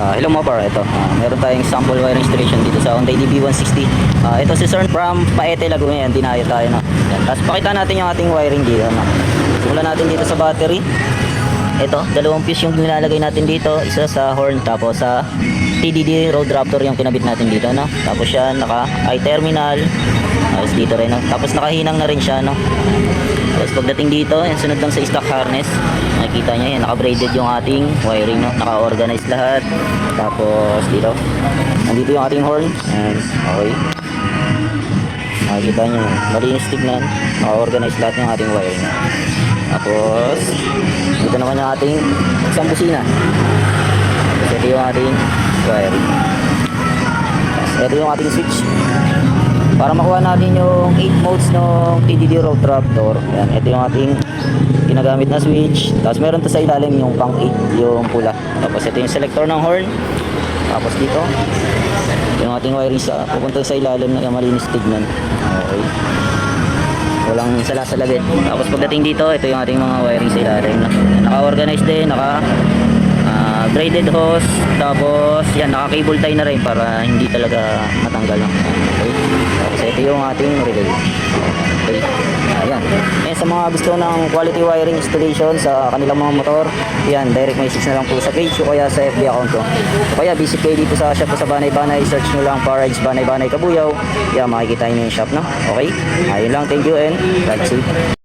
Hello mga par, ito. Meron tayong sample wire installation dito sa Hyundai DB160. Ito si Sir from Paete, Laguna. Yan, dinayo tayo, no? Yan. Tapos pakita natin yung ating wiring dito, no? Simulan natin dito sa battery. Ito, dalawang fuse yung nilalagay natin dito. Isa sa horn, tapos sa TDD Road Raptor yung kinabit natin dito, no? Tapos yan, naka I-terminal. Tapos dito rin, no? Tapos nakahinang na rin siya, no? Tapos pagdating dito, yan, sunod lang sa stock harness. Nakikita nyo yan, naka-braided yung ating wiring, no? Naka-organize lahat. Tapos dito, nandito yung ating horn. Ayan, okay. Nakikita nyo, malinis tignan. Naka-organize lahat yung ating wiring. Tapos, dito naman yung ating isang busina. Tapos ito yung ating wiring. Tapos ito yung ating switch. Para makuha natin yung 8 modes ng TDD Road Raptor. Yan, ito yung ating ginagamit na switch. Tapos meron to sa ilalim yung pang 8, yung pula. Tapos ito yung selector ng horn. Tapos dito, yung ating wiring sa pupunta sa ilalim na malinis tignan. Okay. Walang salasalagin. Tapos pagdating dito, ito yung ating mga wiring sa ilalim. Naka-organize din, braided hose. Tapos yan, naka-cable tie na rin para hindi talaga matanggal. Okay. Tapos ito yung ating relay. Okay. Ayan. Sa mga gusto ng quality wiring installation sa kanilang mga motor, yan, direct message na lang po sa page o kaya sa FB account ko. O kaya visit kayo dito sa shop ko sa Banay-Banay, search nyo lang Parage Banay-Banay Kabuyaw. Yan, makikita nyo yung shop, no? Okay? Ayun lang, thank you and ride safe.